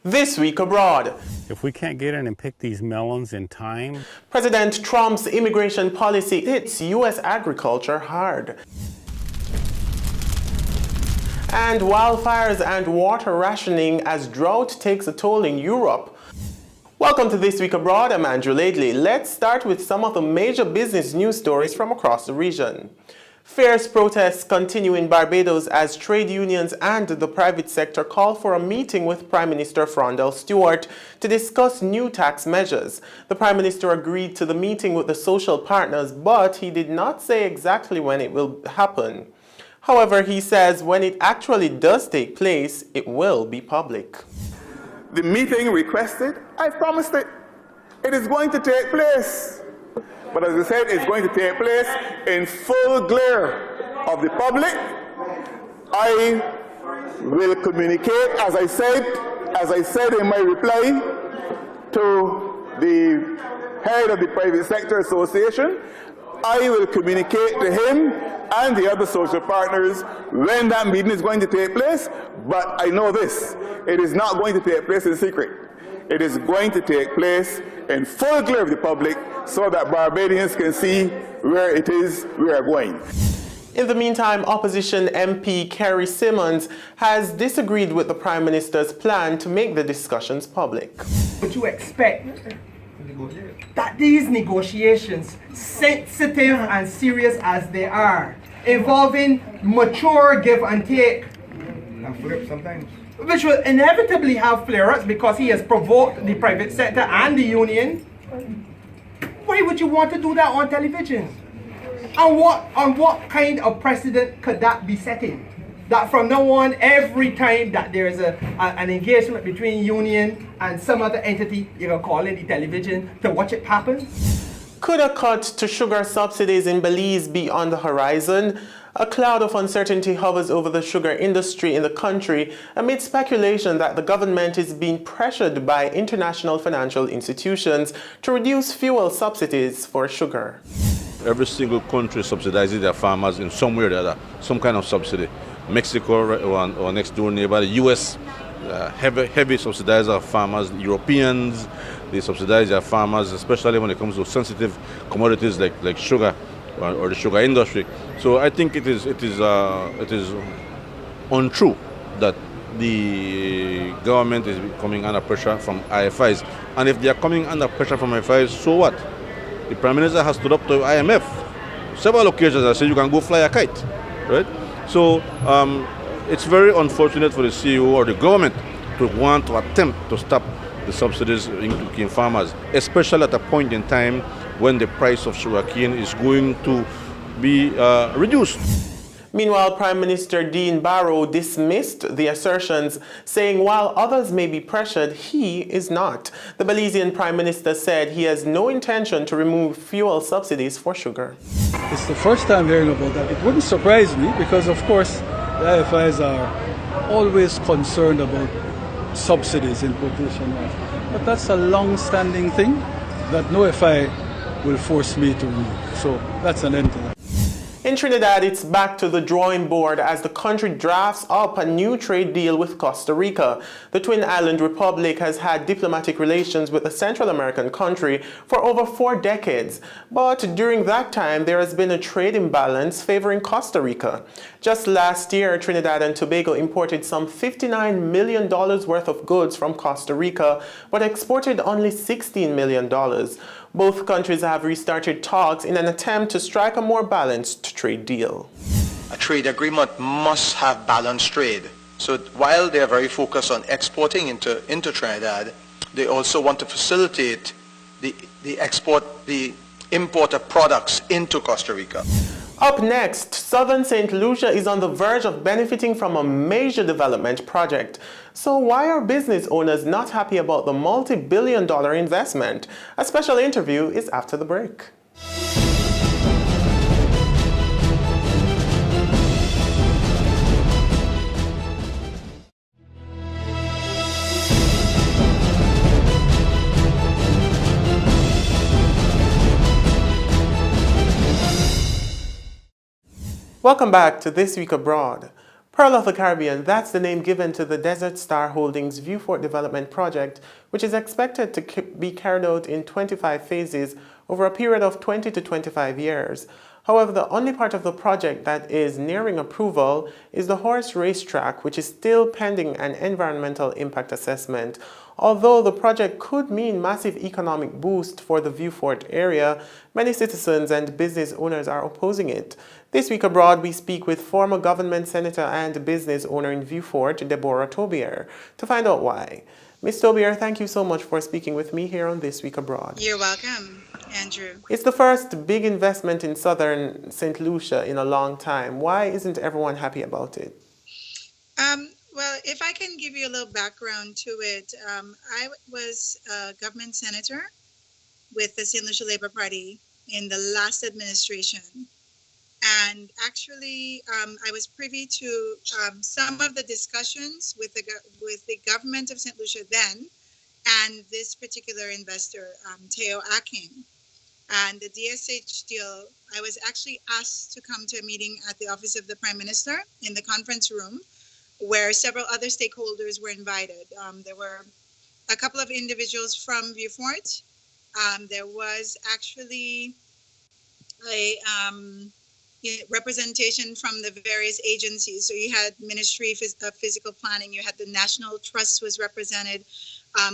This week abroad. If we can't get in and pick these melons in time. President Trump's immigration policy hits U.S. agriculture hard. And wildfires and water rationing as drought takes a toll in Europe. Welcome to This Week Abroad. I'm Andrew Laidley. Let's start with some of the major business news stories from across the region. Fierce protests continue in Barbados as trade unions and the private sector call for a meeting with Prime Minister Frondell Stewart to discuss new tax measures. The Prime Minister agreed to the meeting with the social partners, but he did not say exactly when it will happen. However, he says when it actually does take place, it will be public. The meeting requested, I promised it. It is going to take place. But as I said, it's going to take place in full glare of the public. I will communicate, as I said in my reply to the head of the Private Sector Association, I will communicate to him and the other social partners when that meeting is going to take place. But I know this, it is not going to take place in secret. It is going to take place in full glare of the public so that Barbadians can see where it is we are going. In the meantime, opposition MP Kerry Simmons has disagreed with the Prime Minister's plan to make the discussions public. Would you expect that these negotiations, sensitive and serious as they are, involving mature give and take, and flip sometimes, which will inevitably have flare-ups because he has provoked the private sector and the union, why would you want to do that on television? And what kind of precedent could that be setting? That from now on, every time that there is an engagement between union and some other entity, you can call in the television to watch it happen? Could a cut to sugar subsidies in Belize be on the horizon? A cloud of uncertainty hovers over the sugar industry in the country amid speculation that the government is being pressured by international financial institutions to reduce fuel subsidies for sugar. Every single country subsidizes their farmers in some way or the other, some kind of subsidy. Mexico, our next door neighbor, the US, heavy subsidizer of farmers. The Europeans, they subsidize their farmers, especially when it comes to sensitive commodities like sugar or the sugar industry. So I think it is untrue that the government is coming under pressure from IFIs. And if they are coming under pressure from IFIs, so what? The Prime Minister has stood up to IMF several occasions and said you can go fly a kite, right? So it's very unfortunate for the CEO or the government to want to attempt to stop the subsidies into cane farmers, especially at a point in time when the price of sugarcane is going to be reduced. Meanwhile, Prime Minister Dean Barrow dismissed the assertions, saying while others may be pressured, he is not. The Belizean Prime Minister said he has no intention to remove fuel subsidies for sugar. It's the first time hearing about that. It wouldn't surprise me because, of course, the IFIs are always concerned about subsidies in quotation marks. But that's a long-standing thing that no FI will force me to remove. So that's an end to that. In Trinidad, it's back to the drawing board as the country drafts up a new trade deal with Costa Rica. The Twin Island Republic has had diplomatic relations with the Central American country for over 4 decades. But during that time, there has been a trade imbalance favoring Costa Rica. Just last year, Trinidad and Tobago imported some $59 million worth of goods from Costa Rica, but exported only $16 million. Both countries have restarted talks in an attempt to strike a more balanced trade deal. A trade agreement must have balanced trade. So while they are very focused on exporting into Trinidad, they also want to facilitate the import of products into Costa Rica. Up next, Southern St. Lucia is on the verge of benefiting from a major development project. So why are business owners not happy about the multi-billion-dollar investment? A special interview is after the break. Welcome back to This Week Abroad. Pearl of the Caribbean, that's the name given to the Desert Star Holdings Viewport Development Project, which is expected to be carried out in 25 phases over a period of 20 to 25 years. However, the only part of the project that is nearing approval is the horse racetrack, which is still pending an environmental impact assessment. Although the project could mean massive economic boost for the Viewport area, many citizens and business owners are opposing it. This week abroad, we speak with former government senator and business owner in Viewport, Deborah Tobier, to find out why. Ms. Tobier, thank you so much for speaking with me here on This Week Abroad. You're welcome, Andrew. It's the first big investment in southern St. Lucia in a long time. Why isn't everyone happy about it? Well, if I can give you a little background to it, I was a government senator with the St. Lucia Labour Party in the last administration. And actually, I was privy to some of the discussions with the government of St. Lucia then, and this particular investor, TWA-E02-20170730. And the DSH deal, I was actually asked to come to a meeting at the office of the Prime Minister in the conference room, where several other stakeholders were invited. There were a couple of individuals from Viewport. There was actually a representation from the various agencies. So you had Ministry of Physical Planning, you had the National Trust was represented,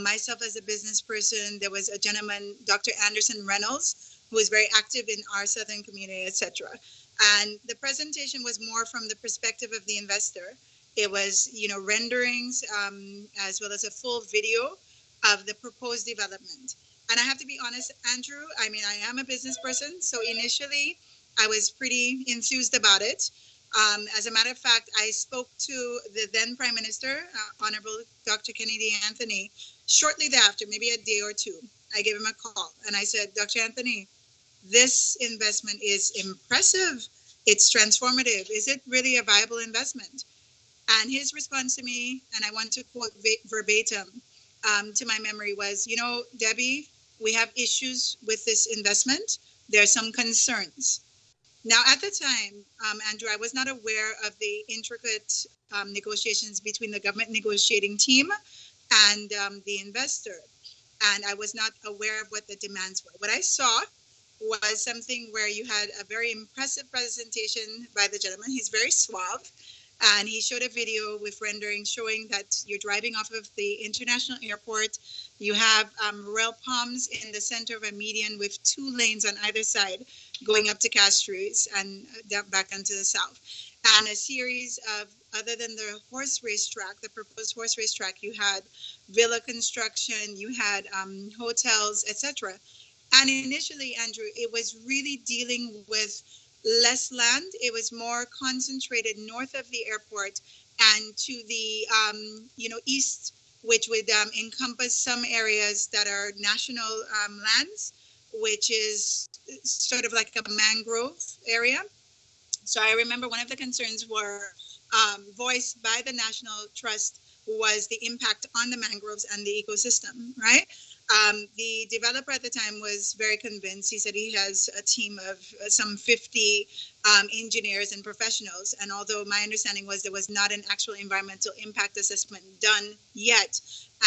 myself as a business person, there was a gentleman, Dr. Anderson Reynolds, who was very active in our southern community, etc. And the presentation was more from the perspective of the investor. It was, renderings as well as a full video of the proposed development. And I have to be honest, Andrew, I am a business person, so initially I was pretty enthused about it. As a matter of fact, I spoke to the then Prime Minister, Honorable Dr. Kennedy Anthony, shortly thereafter, maybe a day or two. I gave him a call and I said, Dr. Anthony, this investment is impressive. It's transformative. Is it really a viable investment? And his response to me, and I want to quote verbatim to my memory, was, Debbie, we have issues with this investment. There are some concerns. Now, at the time, Andrew, I was not aware of the intricate negotiations between the government negotiating team and the investor. And I was not aware of what the demands were. What I saw was something where you had a very impressive presentation by the gentleman. He's very suave. And he showed a video with renderings showing that you're driving off of the international airport. You have rail palms in the center of a median with 2 lanes on either side going up to Castries and back onto the south. And a series of, other than the horse racetrack, the proposed horse racetrack, you had villa construction, you had hotels, etc. And initially, Andrew, it was really dealing with less land. It was more concentrated north of the airport and to the east, which would encompass some areas that are national lands, which is sort of like a mangrove area. So I remember one of the concerns were voiced by the National Trust was the impact on the mangroves and the ecosystem, right? The developer at the time was very convinced. He said he has a team of some 50 engineers and professionals. And although my understanding was there was not an actual environmental impact assessment done yet,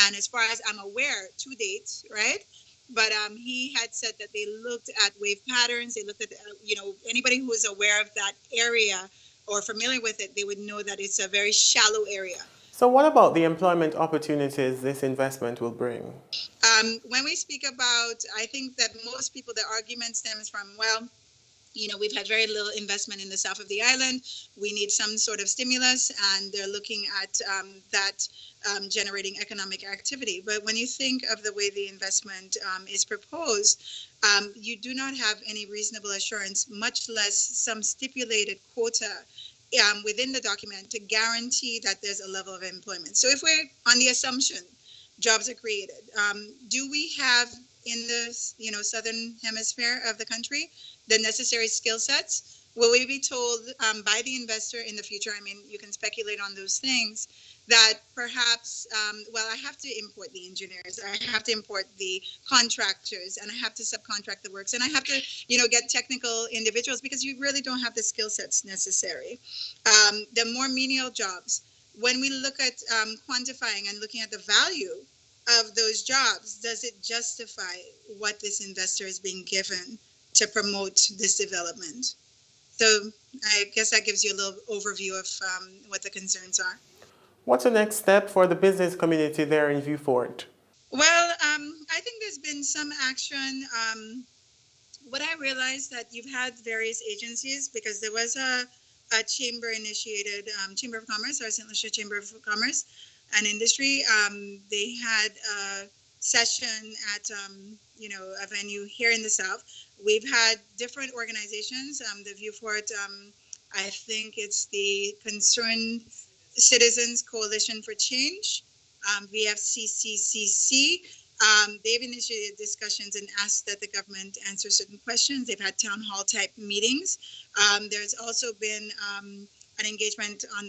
and as far as I'm aware, to date, right? But he had said that they looked at wave patterns. They looked at, anybody who is aware of that area or familiar with it, they would know that it's a very shallow area. So what about the employment opportunities this investment will bring? When we speak about, I think that most people, the argument stems from, well, we've had very little investment in the south of the island. We need some sort of stimulus, and they're looking at that generating economic activity. But when you think of the way the investment is proposed, you do not have any reasonable assurance, much less some stipulated quota within the document to guarantee that there's a level of employment. So if we're on the assumption jobs are created, do we have in the southern hemisphere of the country the necessary skill sets? will we be told by the investor in the future? I mean, you can speculate on those things, that perhaps, well, I have to import the engineers, I have to import the contractors, and I have to subcontract the works, and I have to, get technical individuals because you really don't have the skill sets necessary. The more menial jobs, when we look at quantifying and looking at the value of those jobs, does it justify what this investor is being given to promote this development? So I guess that gives you a little overview of what the concerns are. What's the next step for the business community there in Viewport? Well, I think there's been some action. What I realized that you've had various agencies, because there was a chamber-initiated Chamber of Commerce, or St. Lucia Chamber of Commerce and Industry. They had a session at a venue here in the South. We've had different organizations. The Viewport, I think it's the Concerned Citizens Coalition for Change, VFCCCC. They've initiated discussions and asked that the government answer certain questions. They've had town hall type meetings. There's also been an engagement on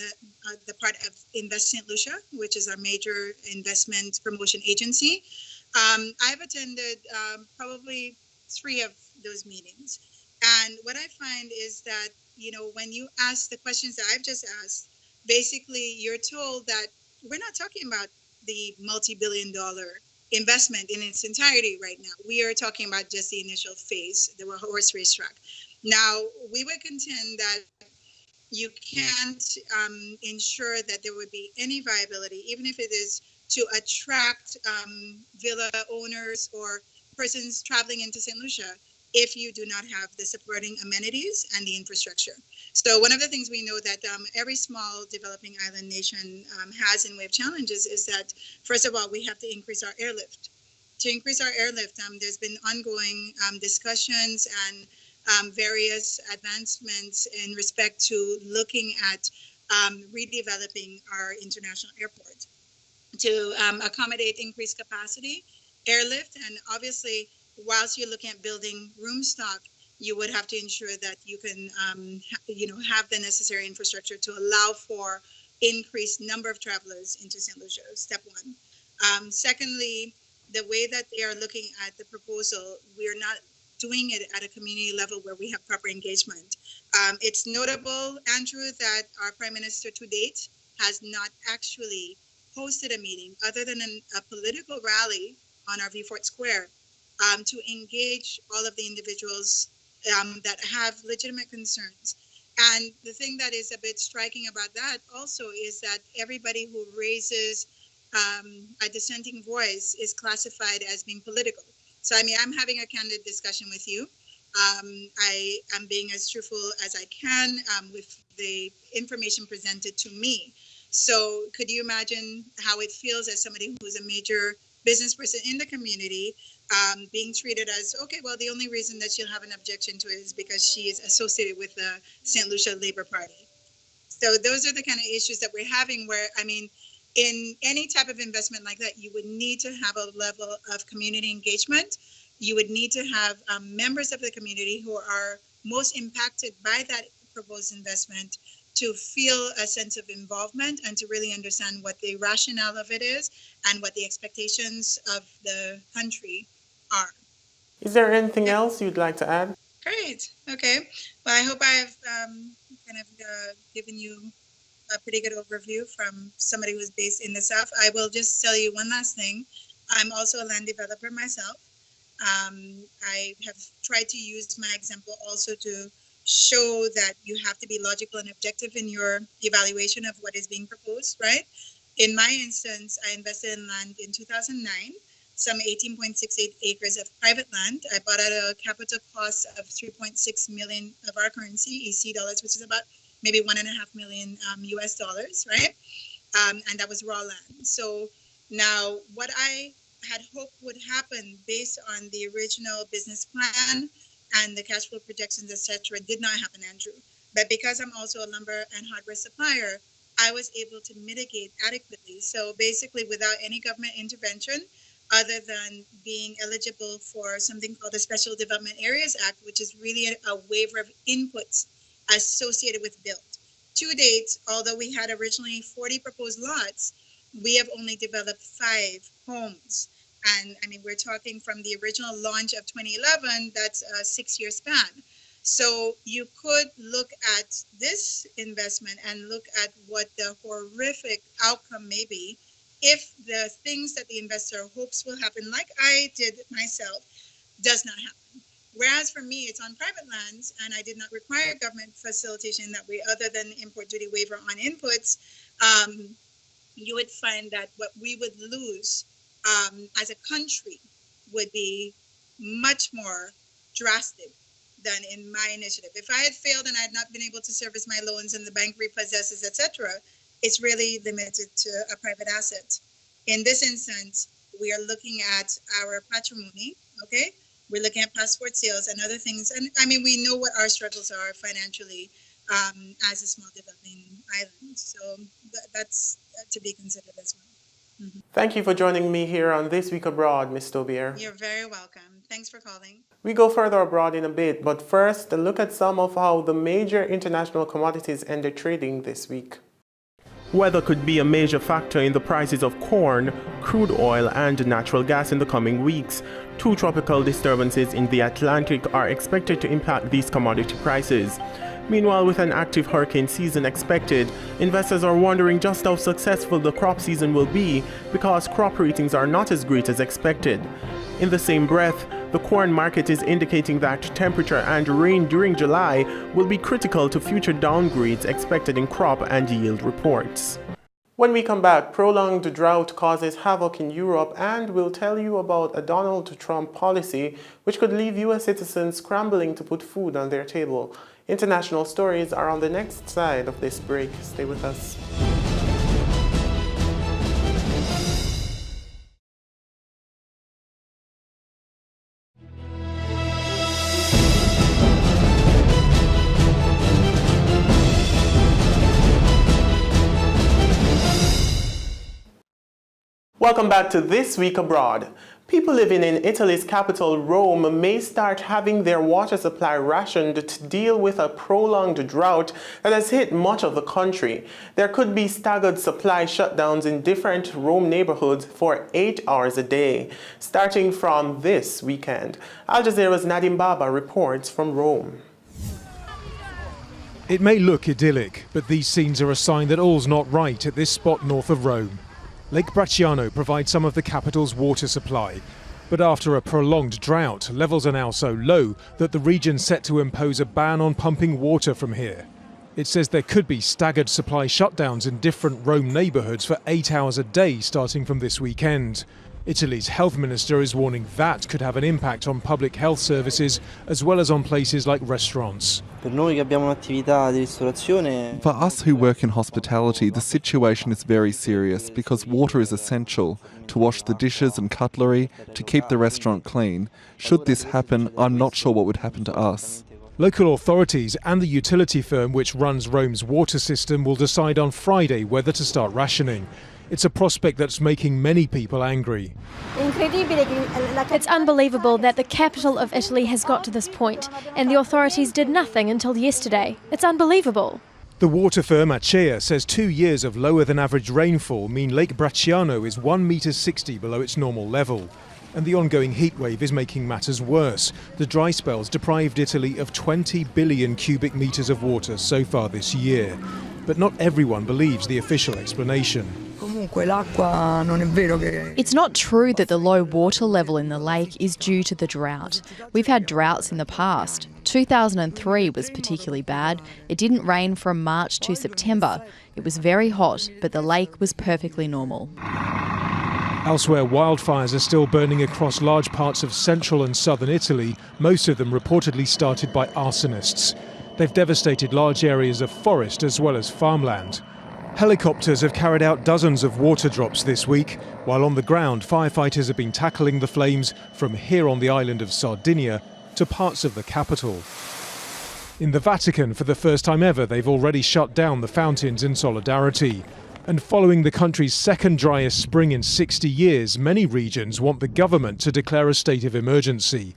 the part of Invest St. Lucia, which is our major investment promotion agency. I've attended probably 3 of those meetings. And what I find is that, when you ask the questions that I've just asked, basically you're told that we're not talking about the multi-billion-dollar investment in its entirety right now. We are talking about just the initial phase, the horse race track. Now, we would contend that you can't ensure that there would be any viability, even if it is to attract villa owners or persons traveling into St. Lucia, if you do not have the supporting amenities and the infrastructure. So one of the things we know that every small developing island nation has in way of challenges is that, first of all, we have to increase our airlift. To increase our airlift, there's been ongoing discussions and various advancements in respect to looking at redeveloping our international airport to accommodate increased capacity, airlift, and obviously, whilst you're looking at building room stock, you would have to ensure that you can, have the necessary infrastructure to allow for increased number of travelers into St. Lucia, step one. Secondly, the way that they are looking at the proposal, we are not doing it at a community level where we have proper engagement. It's notable, Andrew, that our Prime Minister to date has not actually hosted a meeting other than a political rally on our Viewport Square to engage all of the individuals that have legitimate concerns. And the thing that is a bit striking about that also is that everybody who raises a dissenting voice is classified as being political. So, I mean, I'm having a candid discussion with you. I am being as truthful as I can with the information presented to me. So could you imagine how it feels as somebody who's a major business person in the community being treated as, okay, well, the only reason that she'll have an objection to it is because she is associated with the St. Lucia Labour Party. So those are the kind of issues that we're having where, I mean, in any type of investment like that, you would need to have a level of community engagement. You would need to have members of the community who are most impacted by that proposed investment to feel a sense of involvement and to really understand what the rationale of it is and what the expectations of the country are. Is there anything else you'd like to add? Great. Okay. Well, I hope I've given you a pretty good overview from somebody who's based in the South. I will just tell you one last thing. I'm also a land developer myself. I have tried to use my example also to show that you have to be logical and objective in your evaluation of what is being proposed, right? In my instance, I invested in land in 2009, some 18.68 acres of private land. I bought at a capital cost of 3.6 million of our currency, EC dollars, which is about maybe $1.5 million US dollars, right? And that was raw land. So now what I had hoped would happen based on the original business plan and the cash flow projections, etc., did not happen, Andrew. But because I'm also a lumber and hardware supplier, I was able to mitigate adequately. So basically, without any government intervention, other than being eligible for something called the Special Development Areas Act, which is really a waiver of inputs associated with build. To date, although we had originally 40 proposed lots, we have only developed 5 homes. And I mean, we're talking from the original launch of 2011, that's a 6-year span. So you could look at this investment and look at what the horrific outcome may be if the things that the investor hopes will happen, like I did myself, does not happen. Whereas for me, it's on private lands, and I did not require government facilitation in that way, other than import duty waiver on inputs. You would find that what we would lose as a country would be much more drastic than in my initiative. If I had failed and I had not been able to service my loans and the bank repossesses, etc., it's really limited to a private asset. In this instance, we are looking at our patrimony, okay? We're looking at passport sales and other things. And I mean, we know what our struggles are financially as a small developing island. So that's to be considered as well. Mm-hmm. Thank you for joining me here on This Week Abroad, Ms. Tobier. You're very welcome. Thanks for calling. We go further abroad in a bit, but first, a look at some of how the major international commodities ended trading this week. Weather could be a major factor in the prices of corn, crude oil, and natural gas in the coming weeks. 2 tropical disturbances in the Atlantic are expected to impact these commodity prices. Meanwhile, with an active hurricane season expected, investors are wondering just how successful the crop season will be because crop ratings are not as great as expected. In the same breath, the corn market is indicating that temperature and rain during July will be critical to future downgrades expected in crop and yield reports. When we come back, prolonged drought causes havoc in Europe, and we'll tell you about a Donald Trump policy which could leave US citizens scrambling to put food on their table. International stories are on the next side of this break. Stay with us. Welcome back to This Week Abroad. People living in Italy's capital, Rome, may start having their water supply rationed to deal with a prolonged drought that has hit much of the country. There could be staggered supply shutdowns in different Rome neighborhoods for 8 hours a day, starting from this weekend. Al Jazeera's Nadim Baba reports from Rome. It may look idyllic, but these scenes are a sign that all's not right at this spot north of Rome. Lake Bracciano provides some of the capital's water supply, but after a prolonged drought, levels are now so low that the region's set to impose a ban on pumping water from here. It says there could be staggered supply shutdowns in different Rome neighbourhoods for 8 hours a day starting from this weekend. Italy's health minister is warning that could have an impact on public health services as well as on places like restaurants. For us who work in hospitality, the situation is very serious because water is essential to wash the dishes and cutlery, to keep the restaurant clean. Should this happen, I'm not sure what would happen to us. Local authorities and the utility firm which runs Rome's water system will decide on Friday whether to start rationing. It's a prospect that's making many people angry. It's unbelievable that the capital of Italy has got to this point, and the authorities did nothing until yesterday. It's unbelievable. The water firm Acea says 2 years of lower than average rainfall mean Lake Bracciano is 1.60 meters below its normal level. And the ongoing heatwave is making matters worse. The dry spells deprived Italy of 20 billion cubic meters of water so far this year. But not everyone believes the official explanation. It's not true that the low water level in the lake is due to the drought. We've had droughts in the past. 2003 was particularly bad. It didn't rain from March to September. It was very hot, but the lake was perfectly normal. Elsewhere, wildfires are still burning across large parts of central and southern Italy, most of them reportedly started by arsonists. They've devastated large areas of forest as well as farmland. Helicopters have carried out dozens of water drops this week, while on the ground firefighters have been tackling the flames from here on the island of Sardinia to parts of the capital. In the Vatican, for the first time ever, they've already shut down the fountains in solidarity. And following the country's second driest spring in 60 years, many regions want the government to declare a state of emergency.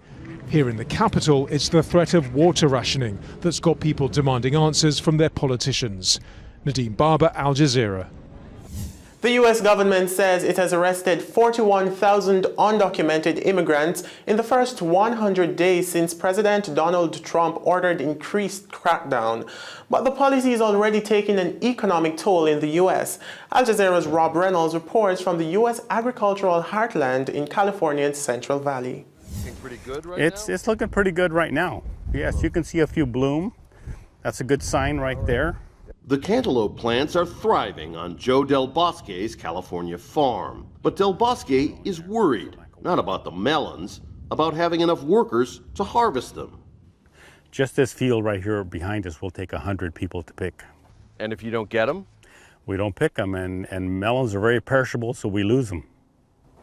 Here in the capital, it's the threat of water rationing that's got people demanding answers from their politicians. Nadeem Barber, Al Jazeera. The U.S. government says it has arrested 41,000 undocumented immigrants in the first 100 days since President Donald Trump ordered increased crackdown. But the policy is already taking an economic toll in the U.S. Al Jazeera's Rob Reynolds reports from the U.S. agricultural heartland in California's Central Valley. It's looking pretty good right now. Yes, you can see a few bloom. That's a good sign right there. The cantaloupe plants are thriving on Joe Del Bosque's California farm. But Del Bosque is worried, not about the melons, about having enough workers to harvest them. Just this field right here behind us will take 100 people to pick. And if you don't get them? We don't pick them, and melons are very perishable, so we lose them.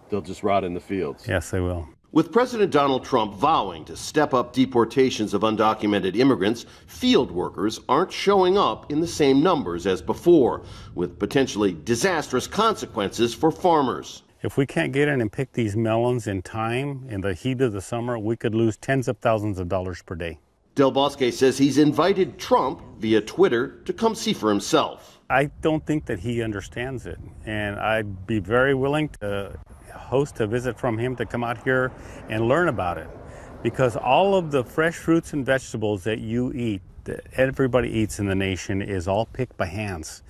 They'll just rot in the fields. Yes, they will. With President Donald Trump vowing to step up deportations of undocumented immigrants, field workers aren't showing up in the same numbers as before, with potentially disastrous consequences for farmers. If we can't get in and pick these melons in time, in the heat of the summer, we could lose tens of thousands of dollars per day. Del Bosque says he's invited Trump via Twitter to come see for himself. I don't think that he understands it, and I'd be very willing to host a visit from him to come out here and learn about it, because all of the fresh fruits and vegetables that you eat, that everybody eats in the nation, is all picked by hands,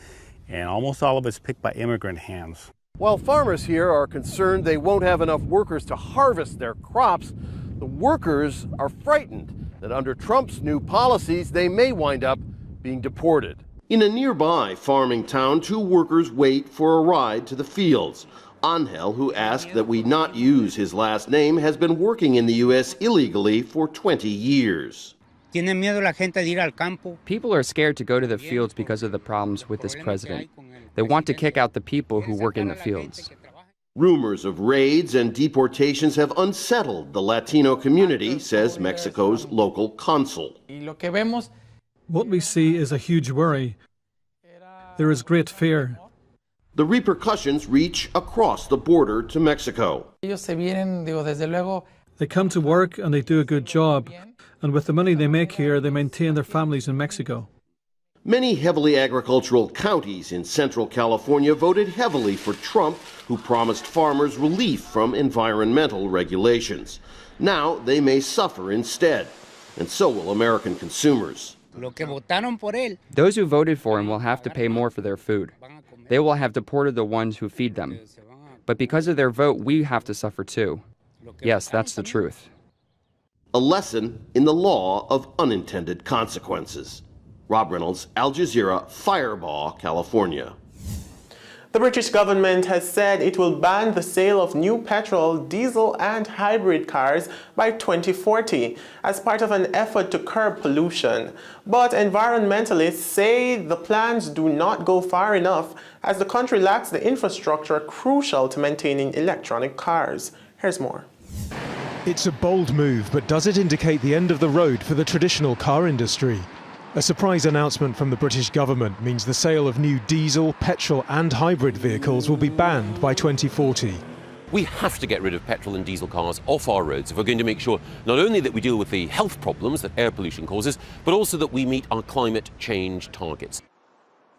and almost all of it's picked by immigrant hands. While farmers here are concerned they won't have enough workers to harvest their crops, the workers are frightened that under Trump's new policies they may wind up being deported. In a nearby farming town, two workers wait for a ride to the fields. Angel, who asked that we not use his last name, has been working in the U.S. illegally for 20 years. People are scared to go to the fields because of the problems with this president. They want to kick out the people who work in the fields. Rumors of raids and deportations have unsettled the Latino community, says Mexico's local consul. What we see is a huge worry. There is great fear. The repercussions reach across the border to Mexico. They come to work and they do a good job, and with the money they make here, they maintain their families in Mexico. Many heavily agricultural counties in central California voted heavily for Trump, who promised farmers relief from environmental regulations. Now they may suffer instead, and so will American consumers. Those who voted for him will have to pay more for their food. They will have deported the ones who feed them. But because of their vote, we have to suffer too. Yes, that's the truth. A lesson in the law of unintended consequences. Rob Reynolds, Al Jazeera, Firebaugh, California. The British government has said it will ban the sale of new petrol, diesel and hybrid cars by 2040 as part of an effort to curb pollution. But environmentalists say the plans do not go far enough as the country lacks the infrastructure crucial to maintaining electronic cars. Here's more. It's a bold move, but does it indicate the end of the road for the traditional car industry? A surprise announcement from the British government means the sale of new diesel, petrol and hybrid vehicles will be banned by 2040. We have to get rid of petrol and diesel cars off our roads if we're going to make sure not only that we deal with the health problems that air pollution causes, but also that we meet our climate change targets.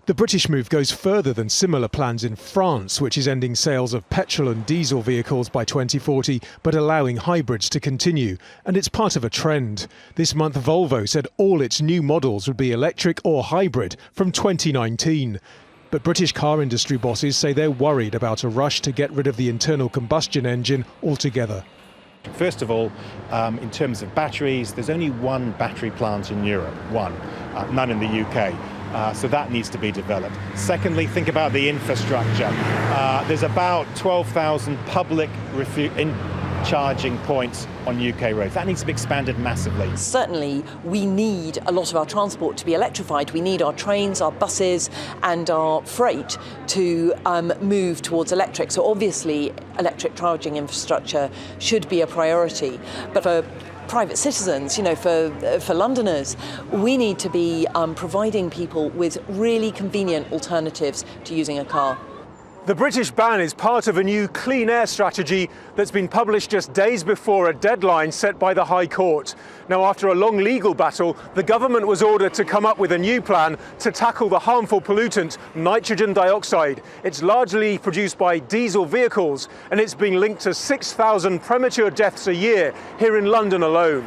The British move goes further than similar plans in France, which is ending sales of petrol and diesel vehicles by 2040, but allowing hybrids to continue. And it's part of a trend. This month, Volvo said all its new models would be electric or hybrid from 2019. But British car industry bosses say they're worried about a rush to get rid of the internal combustion engine altogether. First of all, in terms of batteries, there's only one battery plant in Europe, none in the UK. So that needs to be developed. Secondly, think about the infrastructure. There's about 12,000 public charging points on UK roads. That needs to be expanded massively. Certainly, we need a lot of our transport to be electrified. We need our trains, our buses and our freight to move towards electric. So obviously, electric charging infrastructure should be a priority. But for private citizens, for Londoners, we need to be providing people with really convenient alternatives to using a car. The British ban is part of a new clean air strategy that's been published just days before a deadline set by the High Court. Now, after a long legal battle, the government was ordered to come up with a new plan to tackle the harmful pollutant, nitrogen dioxide. It's largely produced by diesel vehicles, and it's been linked to 6,000 premature deaths a year here in London alone.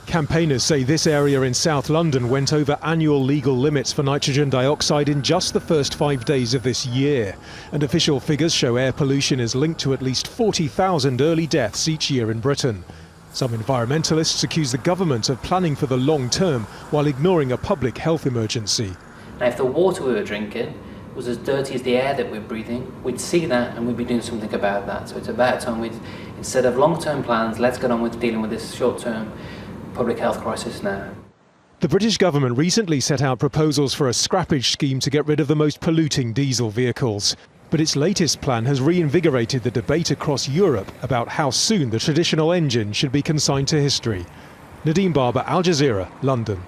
Campaigners say this area in South London went over annual legal limits for nitrogen dioxide in just the first 5 days of this year. And official figures show air pollution is linked to at least 40,000 early deaths each year in Britain. Some environmentalists accuse the government of planning for the long term while ignoring a public health emergency. Now, if the water we were drinking was as dirty as the air that we're breathing, we'd see that and we'd be doing something about that. So it's about time instead of long-term plans, let's get on with dealing with this short-term public health crisis now. The British government recently set out proposals for a scrappage scheme to get rid of the most polluting diesel vehicles. But its latest plan has reinvigorated the debate across Europe about how soon the traditional engine should be consigned to history. Nadeem Barber, Al Jazeera, London.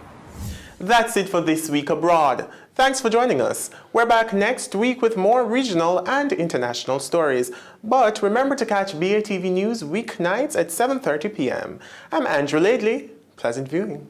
That's it for This Week Abroad. Thanks for joining us. We're back next week with more regional and international stories. But remember to catch BATV News weeknights at 7:30 p.m. I'm Andrew Laidley. Pleasant viewing.